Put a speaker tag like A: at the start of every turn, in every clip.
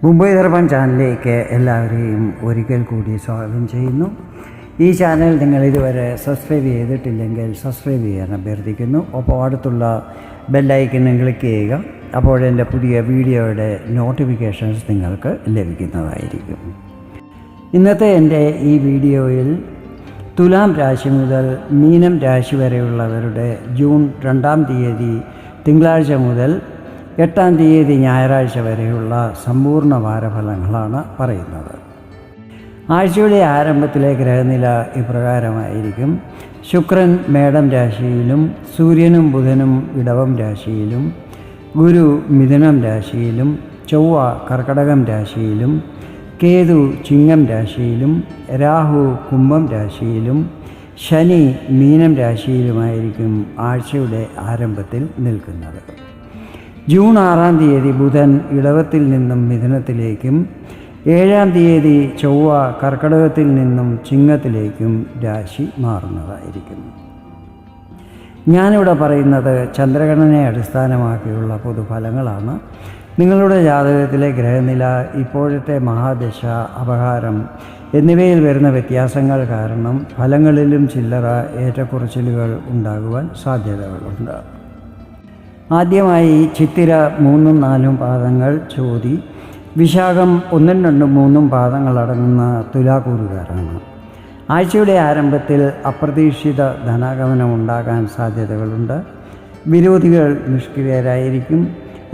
A: മുംബൈ ദർപ്പൺ ചാനലിലേക്ക് എല്ലാവരെയും ഒരിക്കൽ കൂടി സ്വാഗതം ചെയ്യുന്നു. ഈ ചാനൽ നിങ്ങൾ ഇതുവരെ സബ്സ്ക്രൈബ് ചെയ്തിട്ടില്ലെങ്കിൽ സബ്സ്ക്രൈബ് ചെയ്യാൻ അഭ്യർത്ഥിക്കുന്നു. ഒപ്പം അടുത്തുള്ള ബെല്ലൈക്കൺ ക്ലിക്ക് ചെയ്യുക. അപ്പോൾ എൻ്റെ പുതിയ വീഡിയോയുടെ നോട്ടിഫിക്കേഷൻസ് നിങ്ങൾക്ക് ലഭിക്കുന്നതായിരിക്കും. ഇന്നത്തെ എൻ്റെ ഈ വീഡിയോയിൽ തുലാം രാശി മുതൽ മീനം രാശി വരെയുള്ളവരുടെ ജൂൺ 2-ാം തീയതി തിങ്കളാഴ്ച മുതൽ 8-ാം തീയതി ഞായറാഴ്ച വരെയുള്ള സമ്പൂർണ്ണ വാരഫലങ്ങളാണ് പറയുന്നത്. ആഴ്ചയുടെ ആരംഭത്തിലെ ഗ്രഹനില ഇപ്രകാരമായിരിക്കും. ശുക്രൻ മേടം രാശിയിലും, സൂര്യനും ബുധനും ഇടവം രാശിയിലും, ഗുരു മിഥുനം രാശിയിലും, ചൊവ്വ കർക്കടകം രാശിയിലും, കേതു ചിങ്ങം രാശിയിലും, രാഹു കുംഭം രാശിയിലും, ശനി മീനം രാശിയിലുമായിരിക്കും ആഴ്ചയുടെ ആരംഭത്തിൽ നിൽക്കുന്നത്. ജൂൺ 6-ാം തീയതി ബുധൻ ഇടവത്തിൽ നിന്നും മിഥുനത്തിലേക്കും, 7-ാം തീയതി ചൊവ്വ കർക്കടകത്തിൽ നിന്നും ചിങ്ങത്തിലേക്കും രാശി മാറുന്നതായിരിക്കും. ഞാനിവിടെ പറയുന്നത് ചന്ദ്രഗണനയെ അടിസ്ഥാനമാക്കിയുള്ള പൊതുഫലങ്ങളാണ്. നിങ്ങളുടെ ജാതകത്തിലെ ഗ്രഹനില, ഇപ്പോഴത്തെ മഹാദശ, അപഹാരം എന്നിവയിൽ വരുന്ന വ്യത്യാസങ്ങൾ കാരണം ഫലങ്ങളിലും ചില്ലറ ഏറ്റക്കുറച്ചിലുകൾ ഉണ്ടാകുവാൻ സാധ്യതകളുണ്ട്. ആദ്യമായി ചിത്തിര 3-4 പാദങ്ങൾ ചോതി, വിശാഖം 1, 2, 3 പാദങ്ങളടങ്ങുന്ന തുലാക്കൂറുകാരാണ്. ആഴ്ചയുടെ ആരംഭത്തിൽ അപ്രതീക്ഷിത ധനാഗമനം ഉണ്ടാകാൻ സാധ്യതകളുണ്ട്. വിരോധികൾ നിഷ്ക്രിയരായിരിക്കും.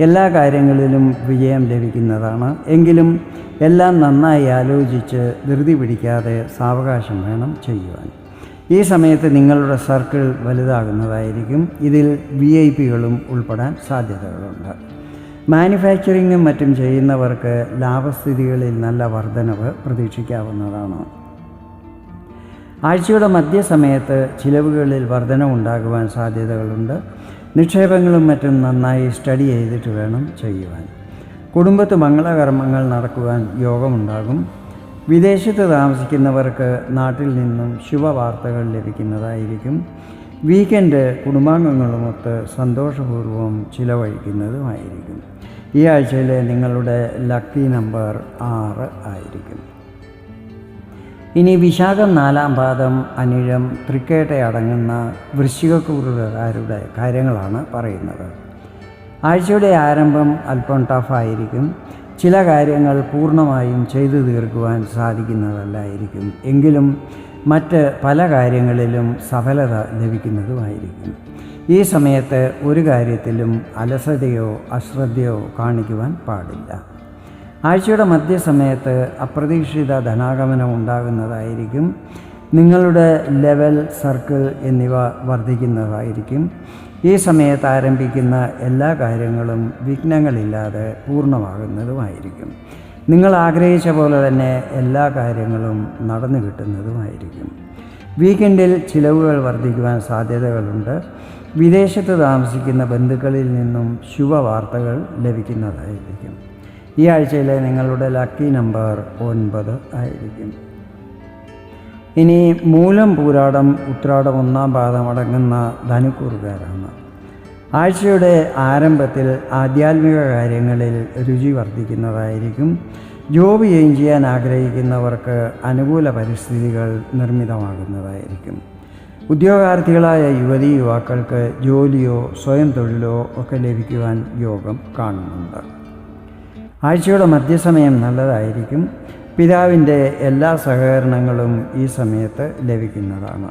A: എല്ലാ കാര്യങ്ങളിലും വിജയം ലഭിക്കുന്നതാണ്. എങ്കിലും എല്ലാം നന്നായി ആലോചിച്ച് ധൃതി പിടിക്കാതെ സാവകാശം വേണം ചെയ്യുവാൻ. ഈ സമയത്ത് നിങ്ങളുടെ സർക്കിൾ വലുതാകുന്നതായിരിക്കും. ഇതിൽ VIP-കളും ഉൾപ്പെടാൻ സാധ്യതകളുണ്ട്. മാനുഫാക്ചറിങ്ങും മറ്റും ചെയ്യുന്നവർക്ക് ലാഭസ്ഥിതികളിൽ നല്ല വർധനവ് പ്രതീക്ഷിക്കാവുന്നതാണ്. ആഴ്ചയുടെ മധ്യസമയത്ത് ചിലവുകളിൽ വർധനവുണ്ടാകുവാൻ സാധ്യതകളുണ്ട്. നിക്ഷേപങ്ങളും മറ്റും നന്നായി സ്റ്റഡി ചെയ്തിട്ട് വേണം ചെയ്യുവാൻ. കുടുംബത്ത് മംഗളകർമ്മങ്ങൾ നടക്കുവാൻ യോഗമുണ്ടാകും. വിദേശത്ത് താമസിക്കുന്നവർക്ക് നാട്ടിൽ നിന്നും ശുഭവാർത്തകൾ ലഭിക്കുന്നതായിരിക്കും. വീക്കെൻഡ് കുടുംബാംഗങ്ങളുമൊത്ത് സന്തോഷപൂർവ്വം ചിലവഴിക്കുന്നതുമായിരിക്കും. ഈ ആഴ്ചയിലെ നിങ്ങളുടെ ലക്കി നമ്പർ 6 ആയിരിക്കും. ഇനി വിശാഖം 4-ാം പാദം, അനിഴം, തൃക്കേട്ട അടങ്ങുന്ന വൃശ്ചികക്കൂറുകാരുടെ കാര്യങ്ങളാണ് പറയുന്നത്. ആഴ്ചയുടെ ആരംഭം അല്പം ടഫായിരിക്കും. ചില കാര്യങ്ങൾ പൂർണ്ണമായും ചെയ്തു തീർക്കുവാൻ സാധിക്കുന്നതല്ലായിരിക്കും. എങ്കിലും മറ്റ് പല കാര്യങ്ങളിലും സഫലത ലഭിക്കുന്നതുമായിരിക്കും. ഈ സമയത്ത് ഒരു കാര്യത്തിലും അലസതയോ അശ്രദ്ധയോ കാണിക്കുവാൻ പാടില്ല. ആഴ്ചയുടെ മധ്യസമയത്ത് അപ്രതീക്ഷിത ധനാഗമനം ഉണ്ടാകുന്നതായിരിക്കും. നിങ്ങളുടെ ലെവൽ, സർക്കിൾ എന്നിവ വർദ്ധിക്കുന്നതായിരിക്കും. ഈ സമയത്ത് ആരംഭിക്കുന്ന എല്ലാ കാര്യങ്ങളും വിഘ്നങ്ങളില്ലാതെ പൂർണ്ണമാകുന്നതുമായിരിക്കും. നിങ്ങൾ ആഗ്രഹിച്ച പോലെ തന്നെ എല്ലാ കാര്യങ്ങളും നടന്നു കിട്ടുന്നതുമായിരിക്കും. വീക്കെൻഡിൽ ചിലവുകൾ വർദ്ധിക്കുവാൻ സാധ്യതകളുണ്ട്. വിദേശത്ത് താമസിക്കുന്ന ബന്ധുക്കളിൽ നിന്നും ശുഭവാർത്തകൾ ലഭിക്കുന്നതായിരിക്കും. ഈ ആഴ്ചയിലെ നിങ്ങളുടെ ലക്കി നമ്പർ 9 ആയിരിക്കും. ഇനി മൂലം, പൂരാടം, ഉത്രാടം 1-ാം പാദം അടങ്ങുന്ന ധനുക്കൂറുകാരാണ്. ആഴ്ചയുടെ ആരംഭത്തിൽ ആധ്യാത്മിക കാര്യങ്ങളിൽ രുചി വർദ്ധിക്കുന്നതായിരിക്കും. ജോബ് ചെയ്യാൻ ആഗ്രഹിക്കുന്നവർക്ക് അനുകൂല പരിസ്ഥിതികൾ നിർമ്മിതമാകുന്നതായിരിക്കും. ഉദ്യോഗാർത്ഥികളായ യുവതീ യുവാക്കൾക്ക് ജോലിയോ സ്വയം തൊഴിലോ ഒക്കെ ലഭിക്കുവാൻ യോഗം കാണുന്നുണ്ട്. ആഴ്ചയുടെ മധ്യസമയം നല്ലതായിരിക്കും. പിതാവിൻ്റെ എല്ലാ സഹകരണങ്ങളും ഈ സമയത്ത് ലഭിക്കുന്നതാണ്.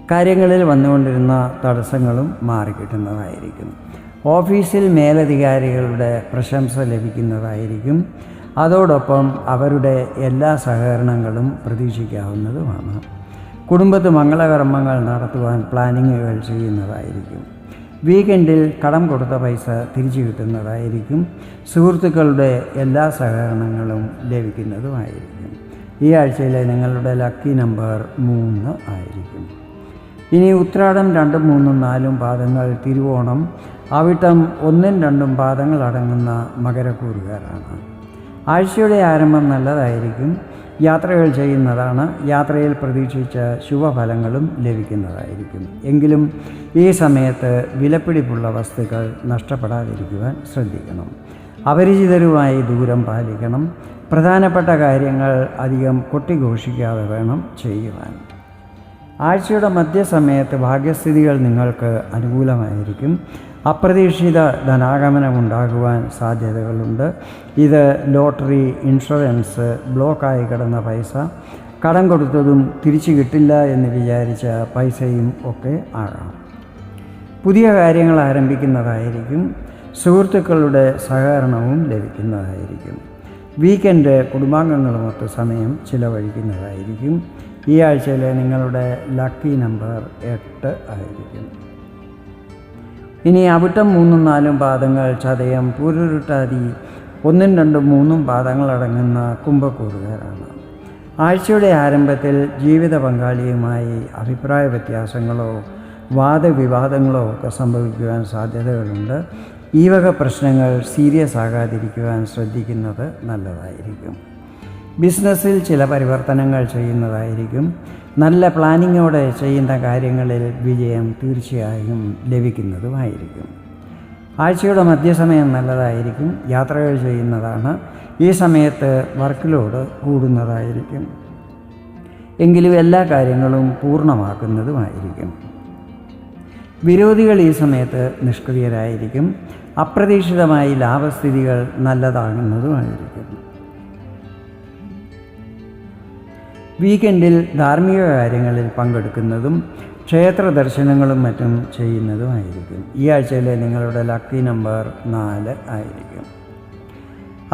A: കാര്യങ്ങളിൽ വന്നുകൊണ്ടിരുന്ന തടസ്സങ്ങളും മാറിക്കിട്ടുന്നതായിരിക്കും. ഓഫീസിൽ മേലധികാരികളുടെ പ്രശംസ ലഭിക്കുന്നതായിരിക്കും. അതോടൊപ്പം അവരുടെ എല്ലാ സഹകരണങ്ങളും പ്രതീക്ഷിക്കാവുന്നതുമാണ്. കുടുംബത്ത് മംഗളകർമ്മങ്ങൾ നടത്തുവാൻ പ്ലാനിങ്ങുകൾ ചെയ്യുന്നതായിരിക്കും. വീക്കെൻഡിൽ കടം കൊടുത്ത പൈസ തിരിച്ചു കിട്ടുന്നതായിരിക്കും. സുഹൃത്തുക്കളുടെ എല്ലാ സഹകരണങ്ങളും ലഭിക്കുന്നതുമായിരിക്കും. ഈ ആഴ്ചയിലെ നിങ്ങളുടെ ലക്കി നമ്പർ 3 ആയിരിക്കും. ഇനി ഉത്രാടം 2, 3, 4 പാദങ്ങൾ, തിരുവോണം, അവിട്ടം 1, 2 പാദങ്ങൾ അടങ്ങുന്ന മകരക്കൂറുകാരാണ്. ആഴ്ചയുടെ ആരംഭം നല്ലതായിരിക്കും. യാത്രകൾ ചെയ്യുന്നതാണ്. യാത്രയിൽ പ്രതീക്ഷിച്ച ശുഭഫലങ്ങളും ലഭിക്കുന്നതായിരിക്കും. എങ്കിലും ഈ സമയത്ത് വിലപിടിപ്പുള്ള വസ്തുക്കൾ നഷ്ടപ്പെടാതിരിക്കുവാൻ ശ്രദ്ധിക്കണം. അപരിചിതരുമായി ദൂരം പാലിക്കണം. പ്രധാനപ്പെട്ട കാര്യങ്ങൾ അധികം കൊട്ടിഘോഷിക്കാതെ വേണം ചെയ്യുവാൻ. ആഴ്ചയുടെ മധ്യസമയത്ത് ഭാഗ്യസ്ഥിതികൾ നിങ്ങൾക്ക് അനുകൂലമായിരിക്കും. അപ്രതീക്ഷിത ധനാഗമനമുണ്ടാകുവാൻ സാധ്യതകളുണ്ട്. ഇത് ലോട്ടറി, ഇൻഷുറൻസ്, ബ്ലോക്കായി കിടന്ന പൈസ, കടം കൊടുത്തതും തിരിച്ചു കിട്ടില്ല എന്ന് വിചാരിച്ച പൈസയും ഒക്കെ ആകാം. പുതിയ കാര്യങ്ങൾ ആരംഭിക്കുന്നതായിരിക്കും. സുഹൃത്തുക്കളുടെ സഹകരണവും ലഭിക്കുന്നതായിരിക്കും. വീക്കെൻഡ് കുടുംബാംഗങ്ങളുമൊത്ത് സമയം ചിലവഴിക്കുന്നതായിരിക്കും. ഈ ആഴ്ചയിലെ നിങ്ങളുടെ ലക്കി നമ്പർ 8 ആയിരിക്കും. ഇനി അവിട്ടം 3, 4 പാദങ്ങൾ, ചതയം, പൂരുരുട്ടാതി 1, 2, 3 പാദങ്ങളടങ്ങുന്ന കുംഭക്കൂറുകാരാണ്. ആഴ്ചയുടെ ആരംഭത്തിൽ ജീവിത പങ്കാളിയുമായി അഭിപ്രായ വ്യത്യാസങ്ങളോ വാദവിവാദങ്ങളോ ഒക്കെ സംഭവിക്കുവാൻ സാധ്യതകളുണ്ട്. ഈ വക പ്രശ്നങ്ങൾ സീരിയസ് ആകാതിരിക്കുവാൻ ശ്രദ്ധിക്കുന്നത് നല്ലതായിരിക്കും. ബിസിനസ്സിൽ ചില പരിവർത്തനങ്ങൾ ചെയ്യുന്നതായിരിക്കും. നല്ല പ്ലാനിങ്ങോടെ ചെയ്യുന്ന കാര്യങ്ങളിൽ വിജയം തീർച്ചയായും ലഭിക്കുന്നതുമായിരിക്കും. ആഴ്ചയുടെ മധ്യസമയം നല്ലതായിരിക്കും. യാത്രകൾ ചെയ്യുന്നതാണ്. ഈ സമയത്ത് വർക്ക് ലോഡ് കൂടുന്നതായിരിക്കും. എങ്കിലും എല്ലാ കാര്യങ്ങളും പൂർണ്ണമാക്കുന്നതുമായിരിക്കും. വിരോധികൾ ഈ സമയത്ത് നിഷ്ക്രിയരായിരിക്കും. അപ്രതീക്ഷിതമായി ലാഭസ്ഥിതികൾ നല്ലതാകുന്നതുമായിരിക്കും. വീക്കെൻഡിൽ ധാർമ്മിക കാര്യങ്ങളിൽ പങ്കെടുക്കുന്നതും ക്ഷേത്ര ദർശനങ്ങളും മറ്റും ചെയ്യുന്നതുമായിരിക്കും. ഈ ആഴ്ചയിലെ നിങ്ങളുടെ ലക്കി നമ്പർ 4 ആയിരിക്കും.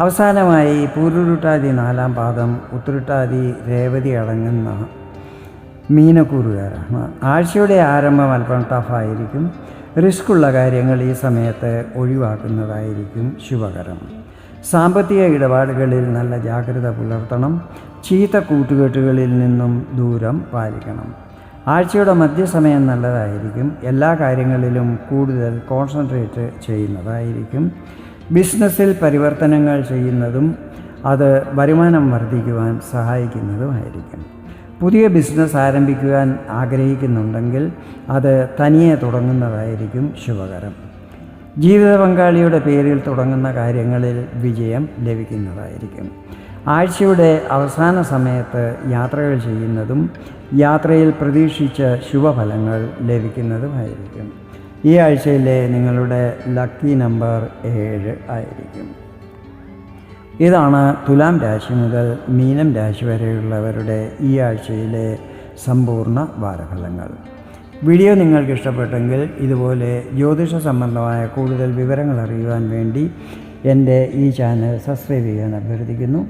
A: അവസാനമായി പൂരുരുട്ടാതി 4-ാം പാദം, ഉത്രട്ടാതി, രേവതി അടങ്ങുന്ന മീനക്കൂറുകാരാണ്. ആഴ്ചയുടെ ആരംഭം അല്പം ടഫായിരിക്കും. റിസ്ക്കുള്ള കാര്യങ്ങൾ ഈ സമയത്ത് ഒഴിവാക്കുന്നതായിരിക്കും ശുഭകരം. സാമ്പത്തിക ഇടപാടുകളിൽ നല്ല ജാഗ്രത പുലർത്തണം. ചീത്ത കൂട്ടുകെട്ടുകളിൽ നിന്നും ദൂരം പാലിക്കണം. ആഴ്ചയുടെ മധ്യസമയം നല്ലതായിരിക്കും. എല്ലാ കാര്യങ്ങളിലും കൂടുതൽ കോൺസെൻട്രേറ്റ് ചെയ്യുന്നതായിരിക്കും. ബിസിനസ്സിൽ പരിവർത്തനങ്ങൾ ചെയ്യുന്നതും അത് വരുമാനം വർദ്ധിക്കുവാൻ സഹായിക്കുന്നതുമായിരിക്കും. പുതിയ ബിസിനസ് ആരംഭിക്കുവാൻ ആഗ്രഹിക്കുന്നുണ്ടെങ്കിൽ അത് തനിയെ തുടങ്ങുന്നതായിരിക്കും ശുഭകരം. ജീവിത പങ്കാളിയുടെ പേരിൽ തുടങ്ങുന്ന കാര്യങ്ങളിൽ വിജയം ലഭിക്കുന്നതായിരിക്കും. ആഴ്ചയുടെ അവസാന സമയത്ത് യാത്രകൾ ചെയ്യുന്നതും യാത്രയിൽ പ്രതീക്ഷിച്ച ശുഭഫലങ്ങൾ ലഭിക്കുന്നതുമായിരിക്കും. ഈ ആഴ്ചയിലെ നിങ്ങളുടെ ലക്കി നമ്പർ 7 ആയിരിക്കും. ഇതാണ് തുലാം രാശി മുതൽ മീനം രാശി വരെയുള്ളവരുടെ ഈ ആഴ്ചയിലെ സമ്പൂർണ്ണ വാരഫലങ്ങൾ. വീഡിയോ നിങ്ങൾക്ക് ഇഷ്ടപ്പെട്ടെങ്കിൽ ഇതുപോലെ ജ്യോതിഷ സംബന്ധമായ കൂടുതൽ വിവരങ്ങൾ അറിയുവാൻ വേണ്ടി എൻ്റെ ഈ ചാനൽ സബ്സ്ക്രൈബ് ചെയ്യാൻ അഭ്യർത്ഥിക്കുന്നു.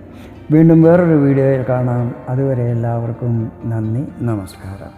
A: വീണ്ടും വേറൊരു വീഡിയോയിൽ കാണാം. അതുവരെ എല്ലാവർക്കും നന്ദി, നമസ്കാരം.